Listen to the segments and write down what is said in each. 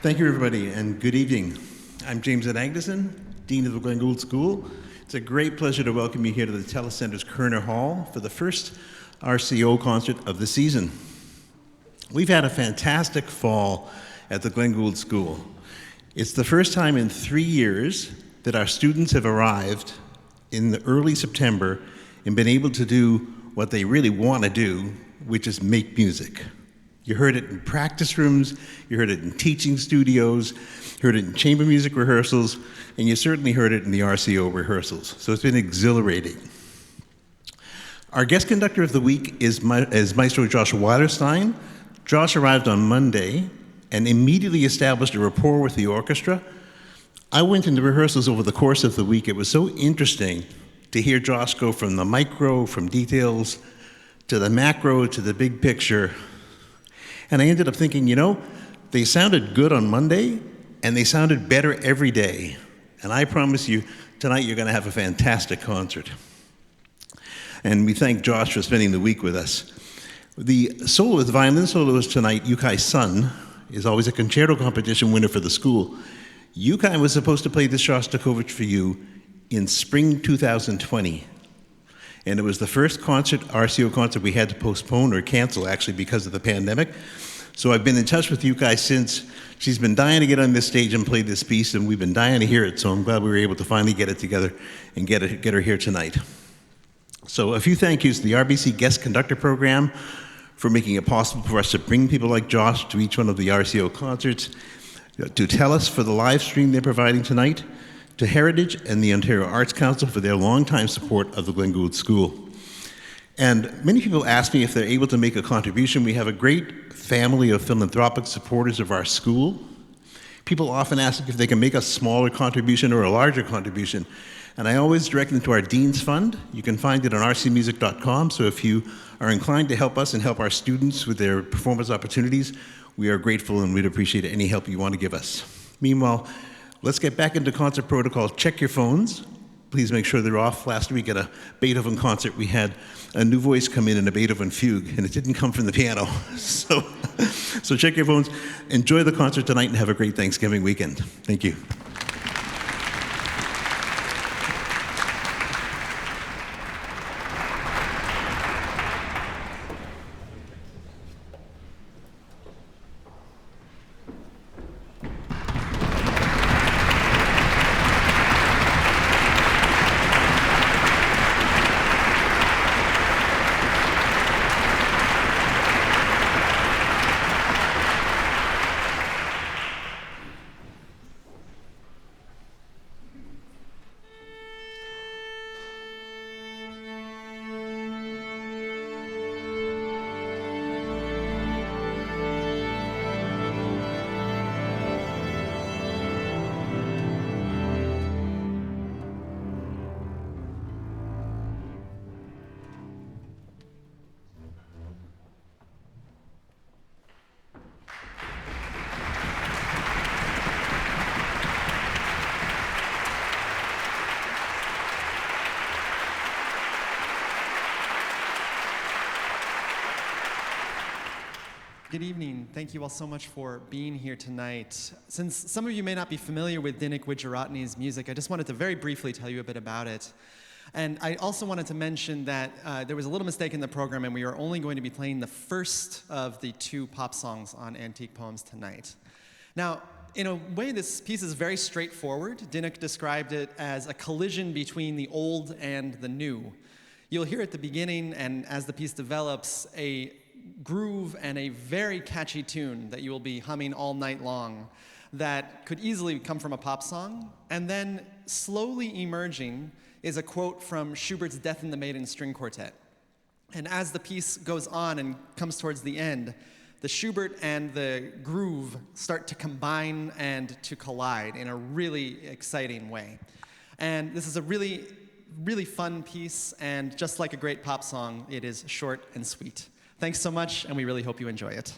Thank you, everybody, and good evening. I'm James Agneson, Dean of the Gould School. It's a great pleasure to welcome you here to the Telecenter's Koerner Hall for the first RCO concert of the season. We've had a fantastic fall at the Gould School. It's the first time in 3 years that our students have arrived in the early September and been able to do what they really want to do, which is make music. You heard it in practice rooms, you heard it in teaching studios, you heard it in chamber music rehearsals, and you certainly heard it in the RCO rehearsals. So it's been exhilarating. Our guest conductor of the week is Maestro Joshua Weilerstein. Josh arrived on Monday and immediately established a rapport with the orchestra. I went into rehearsals over the course of the week. It was so interesting to hear Josh go from the micro, from details, to the macro, to the big picture. And I ended up thinking, they sounded good on Monday, and they sounded better every day. And I promise you, tonight you're going to have a fantastic concert. And we thank Josh for spending the week with us. The violin soloist tonight, Yukai Sun, is always a concerto competition winner for the school. Yukai was supposed to play this Shostakovich for you in spring 2020. And it was the first RCO concert we had to postpone or cancel, actually, because of the pandemic. So I've been in touch with Yukai since. She's been dying to get on this stage and play this piece, and we've been dying to hear it, so I'm glad we were able to finally get it together and get her here tonight. So a few thank yous to the RBC Guest Conductor Program for making it possible for us to bring people like Josh to each one of the RCO concerts, to TELUS for the live stream they're providing tonight, to Heritage and the Ontario Arts Council for their longtime support of the Gould School. And many people ask me if they're able to make a contribution. We have a great family of philanthropic supporters of our school. People often ask if they can make a smaller contribution or a larger contribution. And I always direct them to our Dean's Fund. You can find it on rcmusic.com. So if you are inclined to help us and help our students with their performance opportunities, we are grateful and we'd appreciate any help you want to give us. Meanwhile, let's get back into concert protocol. Check your phones. Please make sure they're off. Last week at a Beethoven concert, we had a new voice come in a Beethoven fugue, and it didn't come from the piano. So check your phones. Enjoy the concert tonight and have a great Thanksgiving weekend. Thank you. Good evening. Thank you all so much for being here tonight. Since some of you may not be familiar with Dinuk Wijeratne's music, I just wanted to very briefly tell you a bit about it. And I also wanted to mention that there was a little mistake in the program, and we are only going to be playing the first of the 2 pop songs on Antique Poems tonight. Now, in a way, this piece is very straightforward. Dinuk described it as a collision between the old and the new. You'll hear at the beginning, and as the piece develops, a groove and a very catchy tune that you will be humming all night long that could easily come from a pop song. And then slowly emerging is a quote from Schubert's Death in the Maiden String Quartet. And as the piece goes on and comes towards the end, the Schubert and the groove start to combine and to collide in a really exciting way. And this is a really, really fun piece, and just like a great pop song, it is short and sweet. Thanks so much, and we really hope you enjoy it.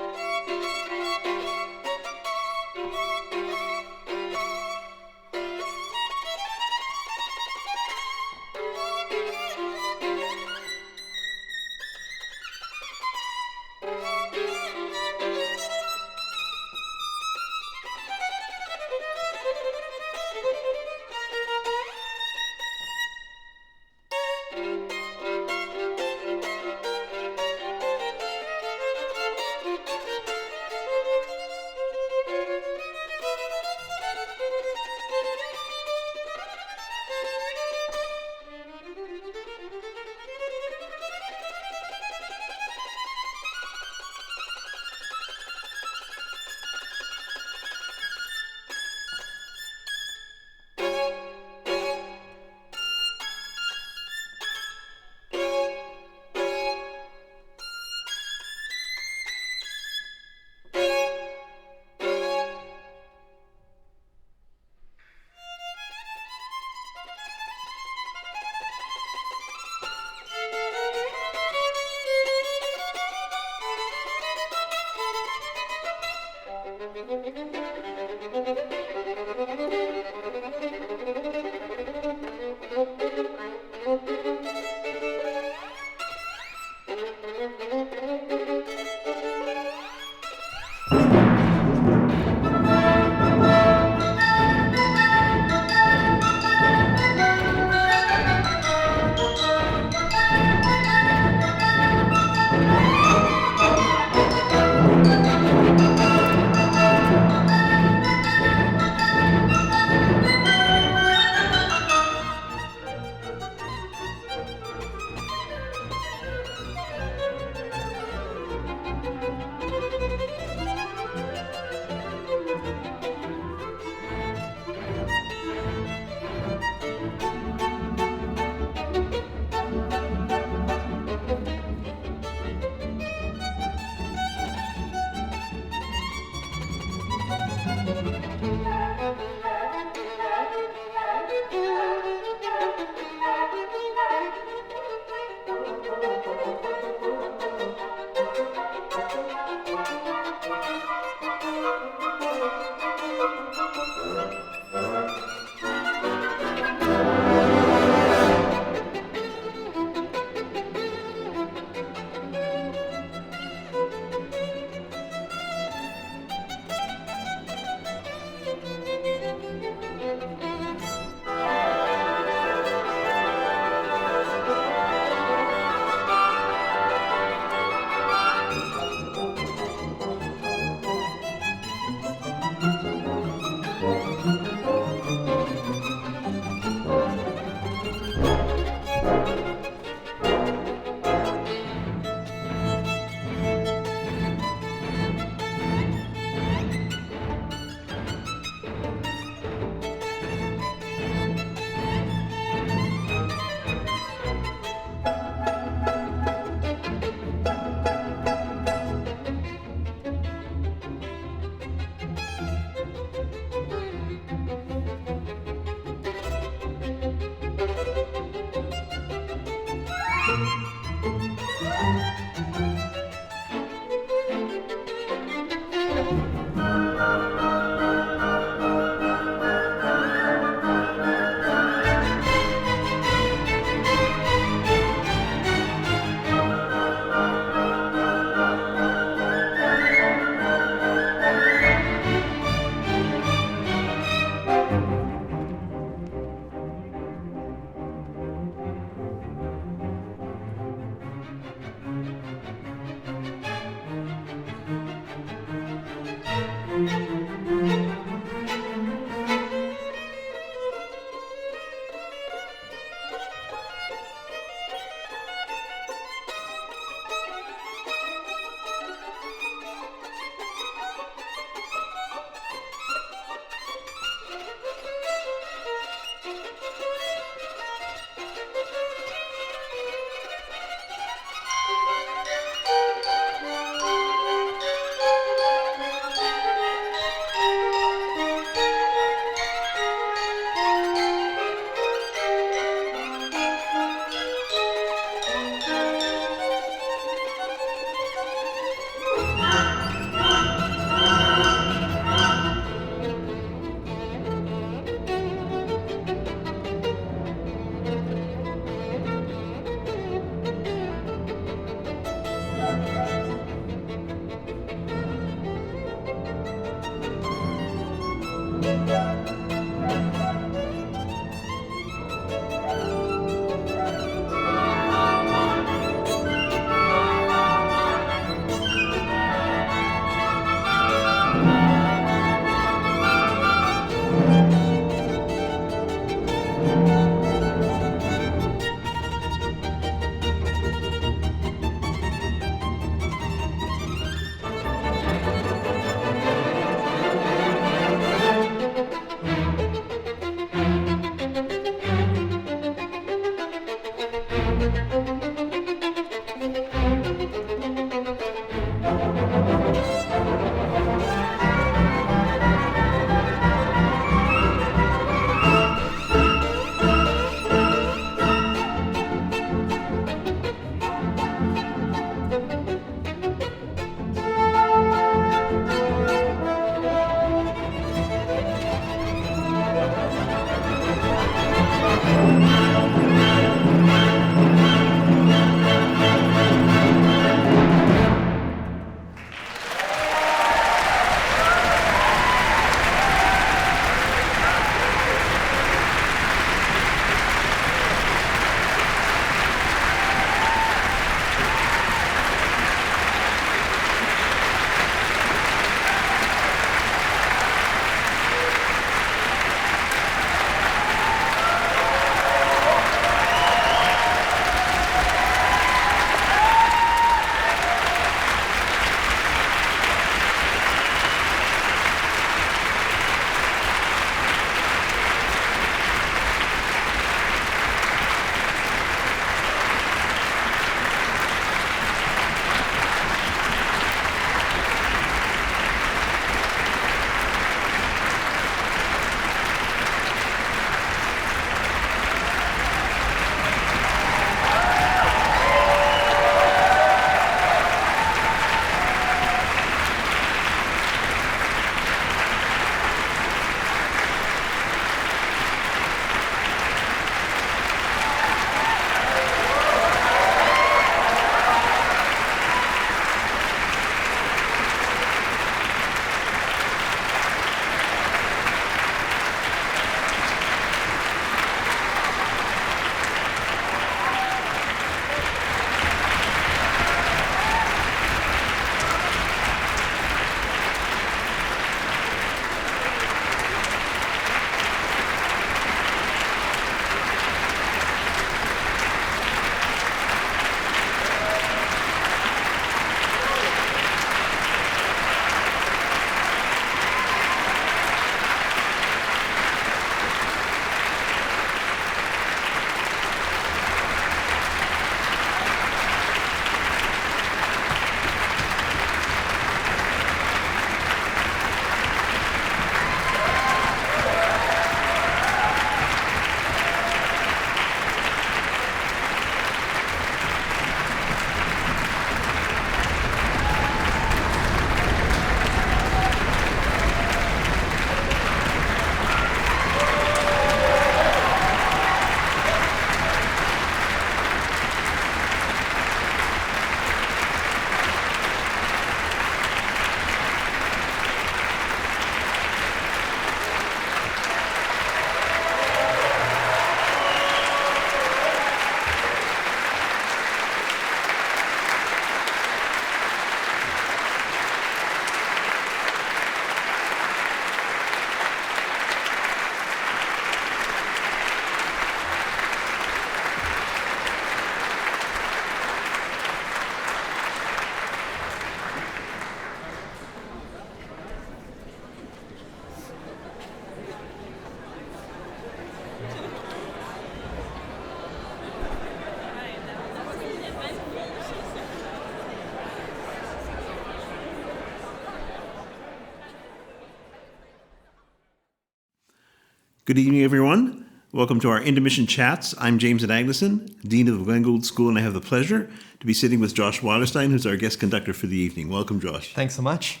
Good evening, everyone. Welcome to our intermission chats. I'm James Agneson, Dean of the Gould School, and I have the pleasure to be sitting with Joshua Weilerstein, who's our guest conductor for the evening. Welcome, Josh. Thanks so much.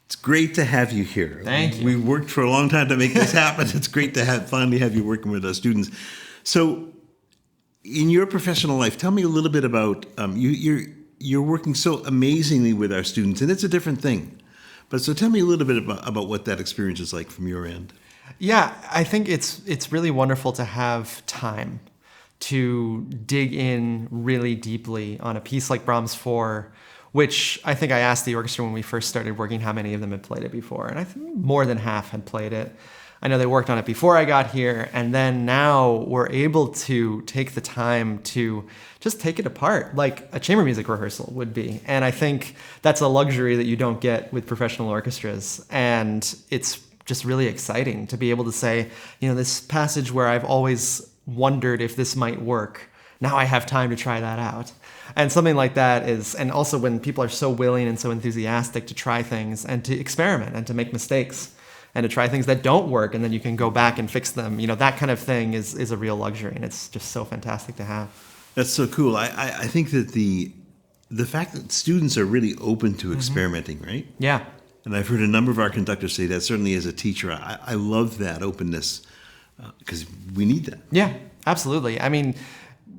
It's great to have you here. Thank you. We worked for a long time to make this happen. It's great to finally have you working with our students. So, in your professional life, tell me a little bit about you're working so amazingly with our students, and it's a different thing. But so tell me a little bit about what that experience is like from your end. Yeah, I think it's really wonderful to have time to dig in really deeply on a piece like Brahms 4, which I think I asked the orchestra when we first started working how many of them had played it before, and I think more than half had played it. I know they worked on it before I got here, and then now we're able to take the time to just take it apart like a chamber music rehearsal would be. And I think that's a luxury that you don't get with professional orchestras, and it's just really exciting to be able to say, this passage where I've always wondered if this might work, now I have time to try that out. And something like that is, and also when people are so willing and so enthusiastic to try things and to experiment and to make mistakes and to try things that don't work and then you can go back and fix them, that kind of thing is a real luxury, and it's just so fantastic to have. That's so cool. I think that the fact that students are really open to experimenting, right? Yeah. And I've heard a number of our conductors say that. Certainly as a teacher, I love that openness because we need that. Yeah, absolutely. I mean,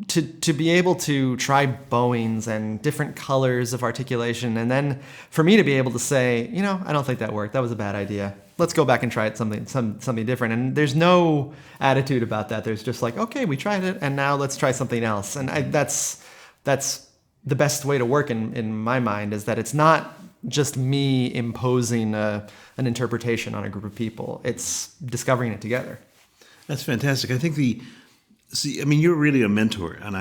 to be able to try bowings and different colors of articulation, and then for me to be able to say, I don't think that worked. That was a bad idea. Let's go back and try it something different. And there's no attitude about that. There's just like, okay, we tried it, and now let's try something else. And that's the best way to work in my mind, is that it's not just me imposing an interpretation on a group of people. It's discovering it together. That's fantastic. I think you're really a mentor, and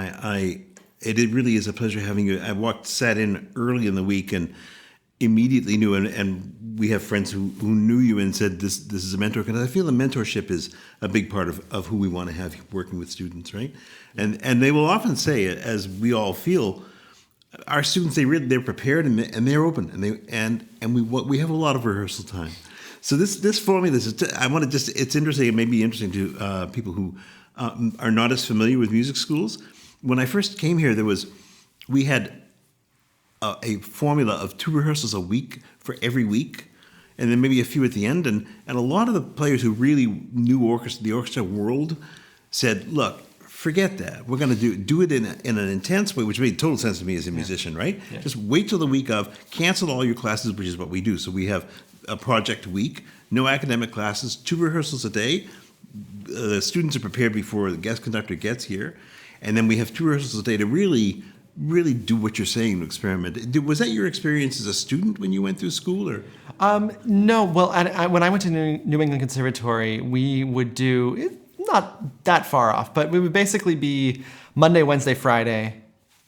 it really is a pleasure having you. I sat in early in the week and immediately knew, and we have friends who knew you and said this is a mentor, because I feel the mentorship is a big part of who we want to have working with students, right? And they will often say, as we all feel, our students, they're prepared and they're open, and we have a lot of rehearsal time. So this formula, it's interesting. It may be interesting to people who are not as familiar with music schools. When I first came here, we had a formula of 2 rehearsals a week for every week, and then maybe a few at the end. And a lot of the players who really knew the orchestra world said, look, forget that. We're going to do it in an intense way, which made total sense to me as a musician, right? Yeah. Just wait till the week of, cancel all your classes, which is what we do. So we have a project week, no academic classes, 2 rehearsals a day. The students are prepared before the guest conductor gets here. And then we have 2 rehearsals a day to really do what you're saying, to experiment. Was that your experience as a student when you went through school? Or? No. Well, when I went to New England Conservatory, we would do, not that far off, but we would basically be Monday, Wednesday, Friday,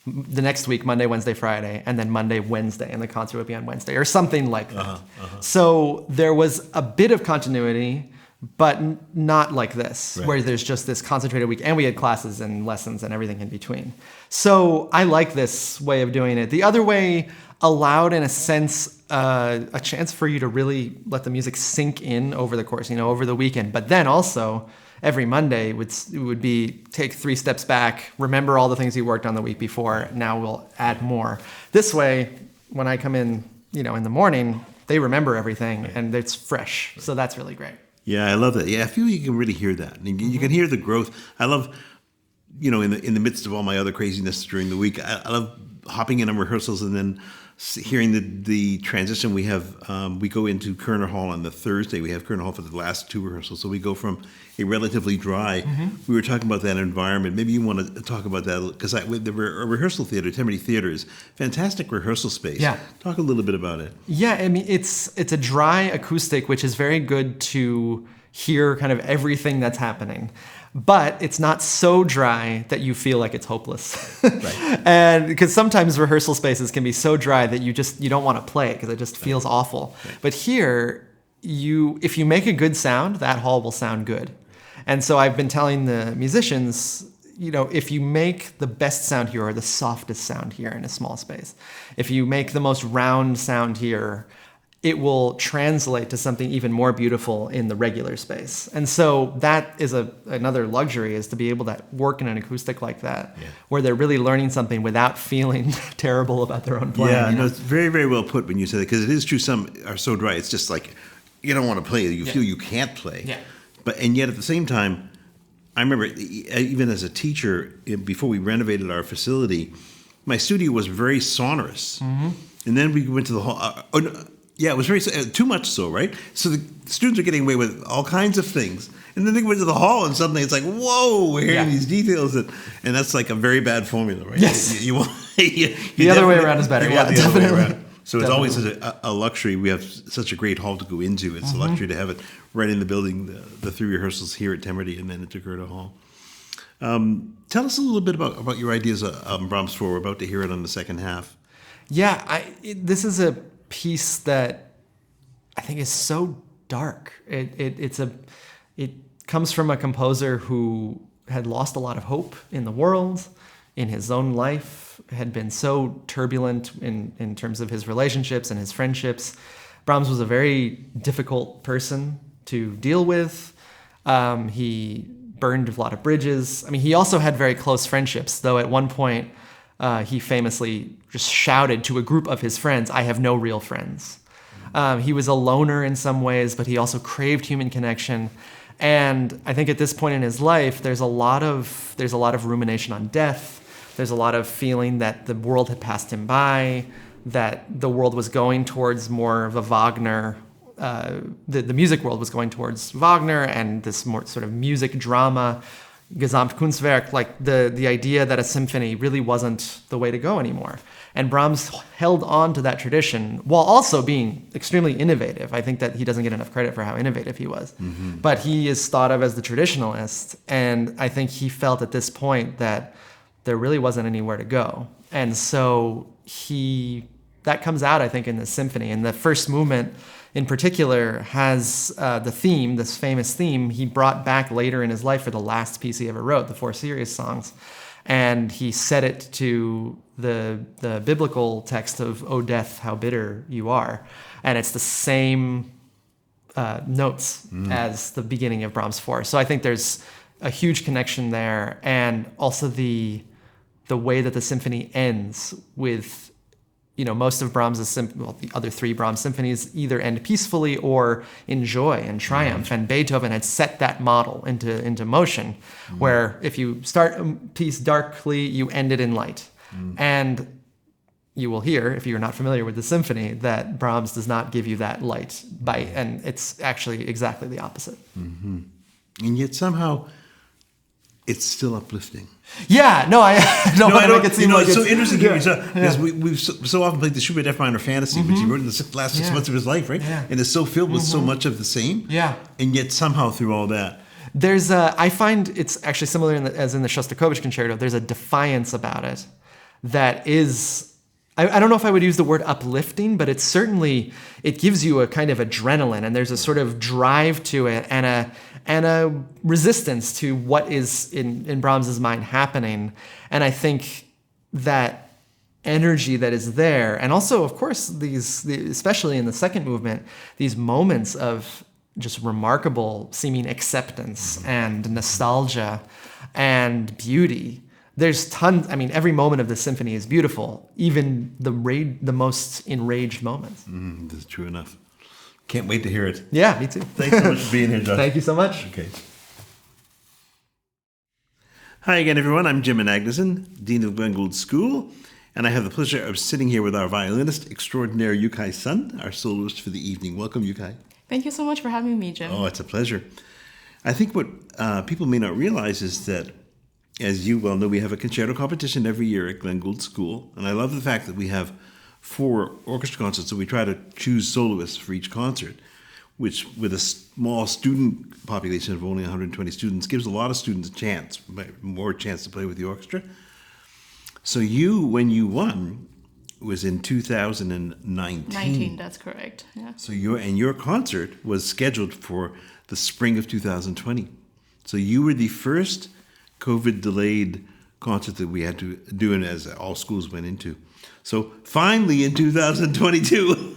the next week, Monday, Wednesday, Friday, and then Monday, Wednesday, and the concert would be on Wednesday, or something like that. So there was a bit of continuity, but not like this, right, where there's just this concentrated week, and we had classes and lessons and everything in between. So I like this way of doing it. The other way allowed, in a sense, a chance for you to really let the music sink in over the course, over the weekend, but then also every Monday would be take 3 steps back, remember all the things you worked on the week before, now we'll add more. This way, when I come in, in the morning, they remember everything, right, and it's fresh. So that's really great. Yeah, I love that. Yeah, I feel you can really hear that. You can hear the growth. I love, in the midst of all my other craziness during the week, I love hopping in on rehearsals and then hearing the transition. We go into Koerner Hall on the Thursday. We have Koerner Hall for the last 2 rehearsals. So we go from a relatively dry, we were talking about that environment. Maybe you want to talk about that, because the rehearsal theater, Temperley Theater, is fantastic rehearsal space. Yeah. Talk a little bit about it. Yeah, I mean, it's a dry acoustic, which is very good to hear kind of everything that's happening. But it's not so dry that you feel like it's hopeless. Right. And because sometimes rehearsal spaces can be so dry that you don't want to play it because it just feels awful. Right. But here, if you make a good sound, that hall will sound good. And so I've been telling the musicians, if you make the best sound here or the softest sound here in a small space, if you make the most round sound here, it will translate to something even more beautiful in the regular space. And so that is another luxury, is to be able to work in an acoustic like that, where they're really learning something without feeling terrible about their own playing. Yeah, no, it's very, very well put when you say that, because it is true. Some are so dry. It's just like, you don't want to play. You feel you can't play. Yeah. And yet at the same time, I remember even as a teacher, before we renovated our facility, my studio was very sonorous. Mm-hmm. And then we went to the hall. It was very too much so, right? So the students are getting away with all kinds of things, and then they went to the hall, and suddenly it's like, whoa, we're hearing these details, and that's like a very bad formula, right? Yes. You want the other way around is better. Yeah, definitely. So it's always a luxury. We have such a great hall to go into. It's a luxury to have it right in the building. The 3 rehearsals here at Temerty, and then at Koerner Hall. Tell us a little bit about your ideas on Brahms 4. We're about to hear it on the second half. Yeah, this is a piece that I think is so dark. It comes from a composer who had lost a lot of hope in the world, in his own life, had been so turbulent in terms of his relationships and his friendships. Brahms was a very difficult person to deal with. He burned a lot of bridges. I mean, he also had very close friendships, though at one point he famously just shouted to a group of his friends, "I have no real friends." He was a loner in some ways, but he also craved human connection. And I think at this point in his life, there's a lot of rumination on death. There's a lot of feeling that the world had passed him by, that the world was going towards more of a Wagner. The music world was going towards Wagner and this more sort of music drama, Gesamtkunstwerk, like the idea that a symphony really wasn't the way to go anymore. And Brahms held on to that tradition while also being extremely innovative. I think that he doesn't get enough credit for how innovative he was. Mm-hmm. But he is thought of as the traditionalist, and I think he felt at this point that there really wasn't anywhere to go. And so that comes out, I think, in the symphony. And the first movement in particular has the theme, this famous theme, he brought back later in his life for the last piece he ever wrote, the 4 serious songs. And he set it to the biblical text of "O death, how bitter you are." And it's the same notes as the beginning of Brahms 4. So I think there's a huge connection there. And also the way that the symphony ends with, most of Brahms' the other 3 Brahms symphonies either end peacefully or in joy and triumph. And Beethoven had set that model into motion, where if you start a piece darkly, you end it in light. And you will hear, if you're not familiar with the symphony, that Brahms does not give you that light, and it's actually exactly the opposite. Mm-hmm. And yet somehow it's still uplifting. Yeah, no, I don't want to make it seem like it's so it's interesting because we've so often played the Schubert F minor fantasy, which he wrote in the last 6 months of his life, right? Yeah. And it's so filled with so much of the same. Yeah. And yet somehow through all that, I find it's actually similar as in the Shostakovich concerto. There's a defiance about it that is, I don't know if I would use the word uplifting, but it gives you a kind of adrenaline, and there's a sort of drive to it and a resistance to what is in Brahms's mind happening. And I think that energy that is there, and also, of course, especially in the second movement, these moments of just remarkable seeming acceptance and nostalgia and beauty. There's tons. I mean, every moment of the symphony is beautiful, even the most enraged moments. That's true enough. Can't wait to hear it. Yeah, me too. Thanks so much for being here, Josh. Thank you so much. Okay. Hi again, everyone. I'm Jim Agneson, Dean of Gould School, and I have the pleasure of sitting here with our violinist extraordinaire, Yukai Sun, our soloist for the evening. Welcome, Yukai. Thank you so much for having me, Jim. Oh, it's a pleasure. I think what people may not realize is that, as you well know, we have a concerto competition every year at Gould School, and I love the fact that we have 4 orchestra concerts, so we try to choose soloists for each concert, which, with a small student population of only 120 students, gives a lot of students more chance to play with the orchestra. So when you won, was in 2019. 19, that's correct. Yeah. So your concert was scheduled for the spring of 2020. So you were the first COVID-delayed concert that we had to do, and as all schools went into. So finally in 2022,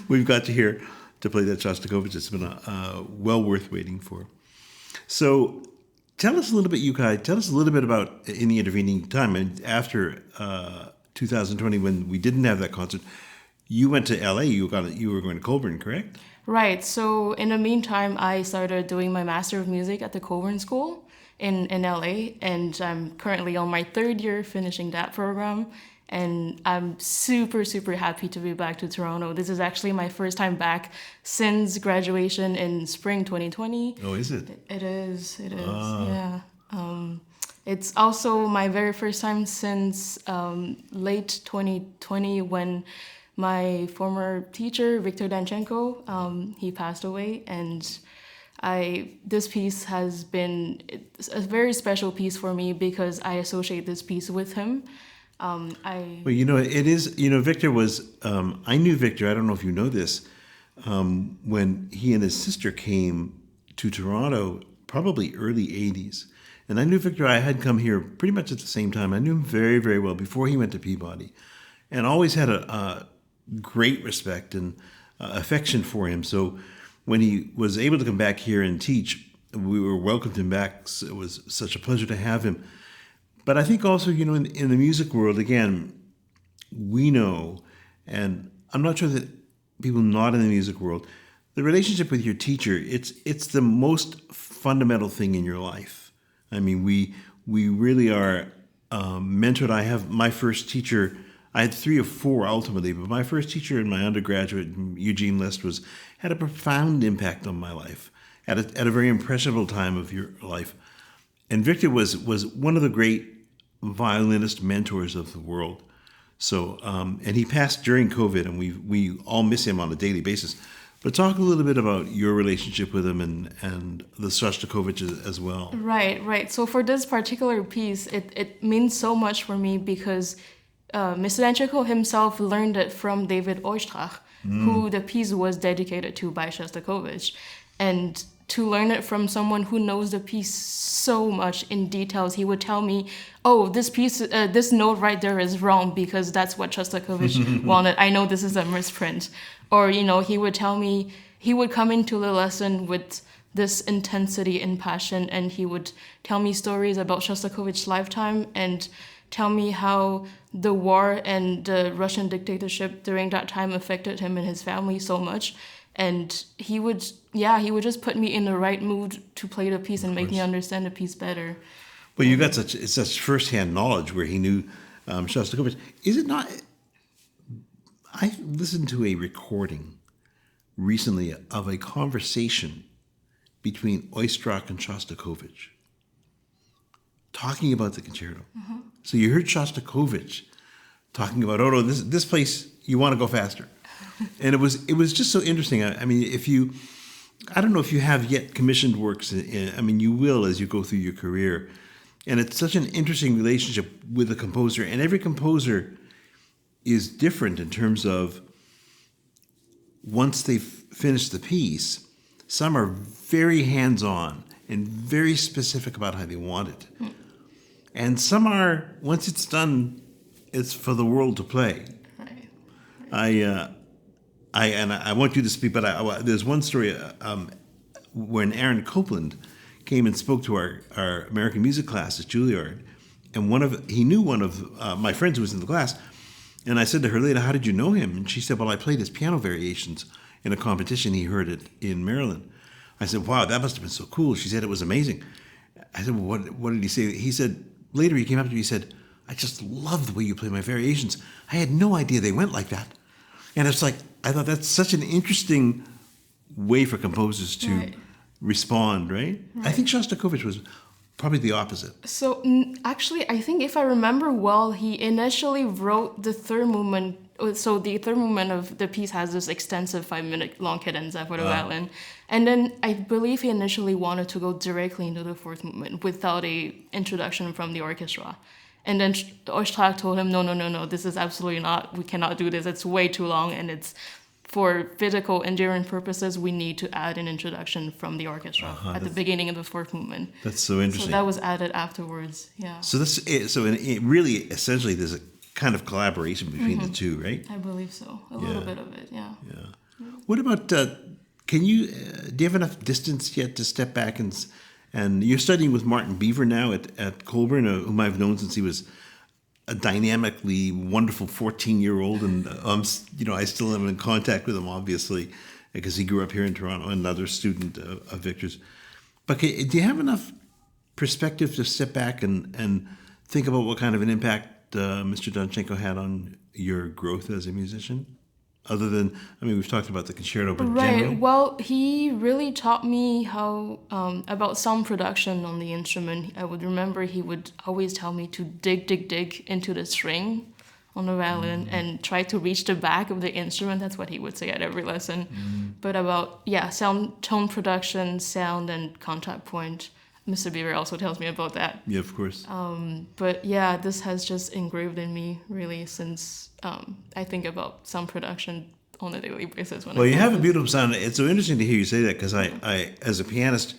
we've got you here to play that Shostakovich. It's been well worth waiting for. So tell us a little bit, Yukai, tell us a little bit about in the intervening time. And after 2020, when we didn't have that concert, you went to LA. You were going to Colburn, correct? Right. So in the meantime, I started doing my Master of Music at the Koerner School in LA, and I'm currently on my third year finishing that program. And I'm super, super happy to be back to Toronto. This is actually my first time back since graduation in spring 2020. Oh, is it? It is, yeah. It's also my very first time since late 2020 when my former teacher, Viktor Danchenko, he passed away. And this piece has been a very special piece for me because I associate this piece with him. Well, it is, Victor was, I knew Victor, I don't know if you know this, when he and his sister came to Toronto, probably early 80s. And I knew Victor, I had come here pretty much at the same time. I knew him very, very well before he went to Peabody, and always had a great respect and affection for him. So when he was able to come back here and teach, we were welcomed him back. It was such a pleasure to have him. But I think also, in the music world, again, we know, and I'm not sure that people not in the music world, the relationship with your teacher, it's the most fundamental thing in your life. I mean, we really are mentored. I have my first teacher, I had 3 or 4 ultimately, but my first teacher in my undergraduate, Eugene List, had a profound impact on my life at a very impressionable time of your life. And Victor was one of the great violinist mentors of the world. So, and he passed during COVID, and we all miss him on a daily basis. But talk a little bit about your relationship with him and the Shostakovich as well. Right. So for this particular piece, it means so much for me because Mr. Danchenko himself learned it from David Oistrakh, who the piece was dedicated to by Shostakovich. And to learn it from someone who knows the piece so much in details, he would tell me, oh, this piece, this note right there is wrong because that's what Shostakovich wanted. I know this is a misprint. Or, he would tell me, he would come into the lesson with this intensity and passion, and he would tell me stories about Shostakovich's lifetime and tell me how the war and the Russian dictatorship during that time affected him and his family so much. And he would just put me in the right mood to play the piece and make me understand the piece better. Well, you got such firsthand knowledge where he knew Shostakovich. Is it not? I listened to a recording recently of a conversation between Oistrakh and Shostakovich talking about the concerto. Mm-hmm. So you heard Shostakovich talking about, oh no, this place, you want to go faster. And it was just so interesting. I mean, I don't know if you have yet commissioned works. I mean, you will as you go through your career. And it's such an interesting relationship with a composer. And every composer is different in terms of once they've finished the piece, some are very hands-on and very specific about how they want it. And some are, once it's done, it's for the world to play. Right. I want you to speak, but there's one story when Aaron Copland came and spoke to our American music class at Juilliard, and he knew one of my friends who was in the class, and I said to her later, how did you know him? And she said, well, I played his piano variations in a competition. He heard it in Maryland. I said, wow, that must have been so cool. She said it was amazing. I said, well, what did he say? He said, later he came up to me, he said, I just love the way you play my variations. I had no idea they went like that. And it's like, I thought that's such an interesting way for composers to respond, right? I think Shostakovich was probably the opposite. So actually, I think if I remember well, he initially wrote the third movement. So the third movement of the piece has this extensive 5-minute long cadenza for the violin. And then I believe he initially wanted to go directly into the fourth movement without a introduction from the orchestra. And then Oistrakh told him, no, this is absolutely not, we cannot do this. It's way too long, and it's for physical endurance purposes, we need to add an introduction from the orchestra at the beginning of the fourth movement. That's so interesting. So that was added afterwards, yeah. So really, essentially, there's a kind of collaboration between the two, right? I believe so. A little bit of it, yeah. Yeah. What about, can you, do you have enough distance yet to step back and you're studying with Martin Beaver now at Colburn, whom I've known since he was a dynamically wonderful 14-year-old, and I still am in contact with him, obviously, because he grew up here in Toronto, another student of Victor's. But do you have enough perspective to step back and think about what kind of an impact Mr. Donchenko had on your growth as a musician? Other than, we've talked about the concerto, but Right. general? Well, he really taught me how about sound production on the instrument. I would remember he would always tell me to dig into the string on the violin and try to reach the back of the instrument. That's what he would say at every lesson. But about sound, tone production, sound, and contact point. Mr. Beaver also tells me about that. Yeah, of course. But yeah, this has just engraved in me really since I think about sound production on a daily basis. Well, you have a beautiful sound. It's so interesting to hear you say that because I, as a pianist,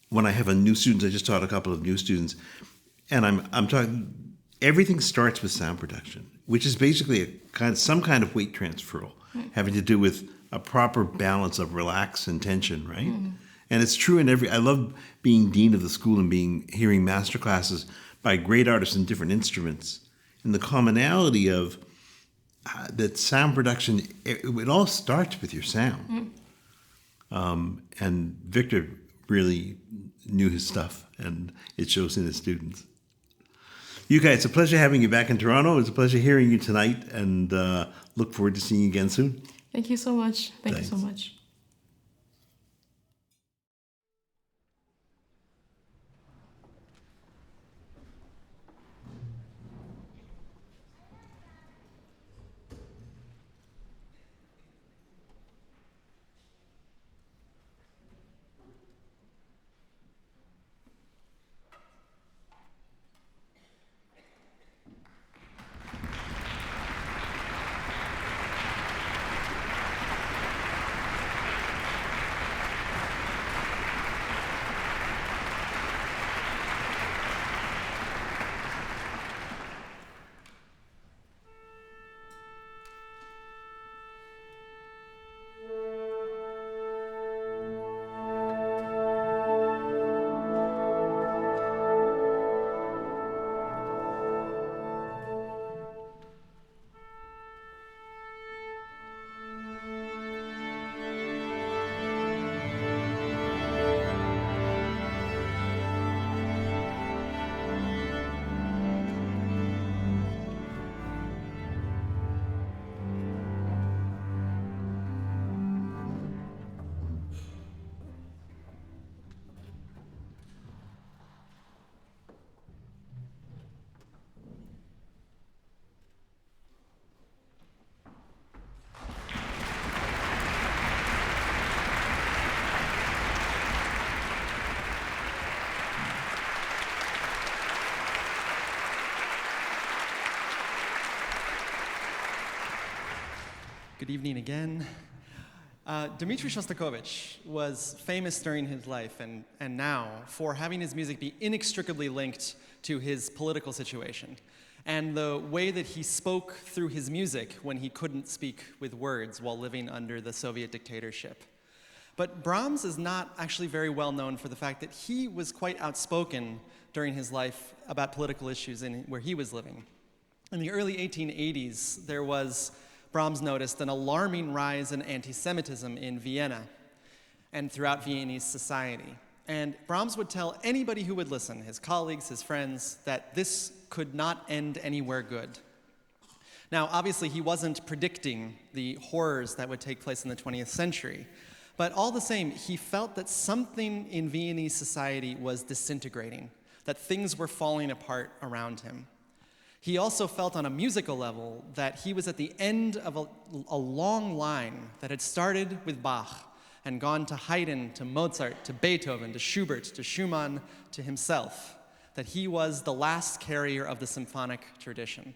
when I have a new student, I just taught a couple of new students, and I'm talking. Everything starts with sound production, which is basically some kind of weight transfer, having to do with a proper balance of relax and tension, right? And it's true in I love being dean of the school and hearing master classes by great artists in different instruments. And the commonality of that sound production, it all starts with your sound. And Victor really knew his stuff, and it shows in his students. You guys, it's a pleasure having you back in Toronto. It's a pleasure hearing you tonight, and look forward to seeing you again soon. Thank you so much. Thank Thanks. you so much. Good evening again. Dmitri Shostakovich was famous during his life and now for having his music be inextricably linked to his political situation and the way that he spoke through his music when he couldn't speak with words while living under the Soviet dictatorship. But Brahms is not actually very well known for the fact that he was quite outspoken during his life about political issues where he was living. In the early 1880s, Brahms noticed an alarming rise in anti-Semitism in Vienna and throughout Viennese society. And Brahms would tell anybody who would listen, his colleagues, his friends, that this could not end anywhere good. Now, obviously, he wasn't predicting the horrors that would take place in the 20th century, but all the same, he felt that something in Viennese society was disintegrating, that things were falling apart around him. He also felt on a musical level that he was at the end of a long line that had started with Bach and gone to Haydn, to Mozart, to Beethoven, to Schubert, to Schumann, to himself, that he was the last carrier of the symphonic tradition.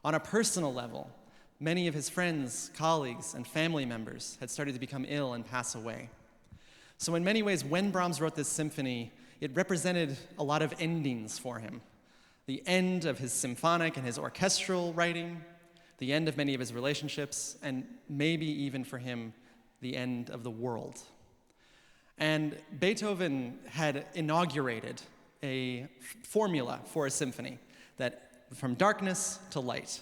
On a personal level, many of his friends, colleagues, and family members had started to become ill and pass away. So in many ways, when Brahms wrote this symphony, it represented a lot of endings for him. the end of his symphonic and his orchestral writing, the end of many of his relationships, and maybe even for him, the end of the world. And Beethoven had inaugurated a formula for a symphony that from darkness to light.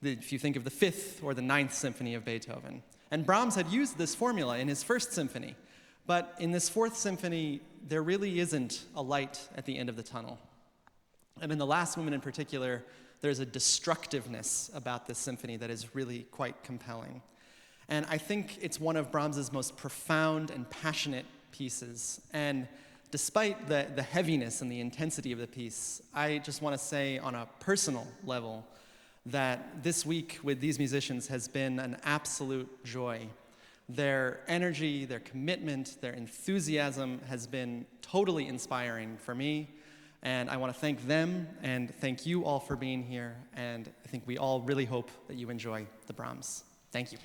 If you think of the 5th or the 9th symphony of Beethoven. And Brahms had used this formula in his 1st symphony, but in this 4th symphony, there really isn't a light at the end of the tunnel. And in the last movement in particular, there's a destructiveness about this symphony that is really quite compelling. And I think it's one of Brahms's most profound and passionate pieces. And despite the heaviness and the intensity of the piece, I just want to say on a personal level that this week with these musicians has been an absolute joy. Their energy, their commitment, their enthusiasm has been totally inspiring for me. And I want to thank them and thank you all for being here. And I think we all really hope that you enjoy the Brahms. Thank you.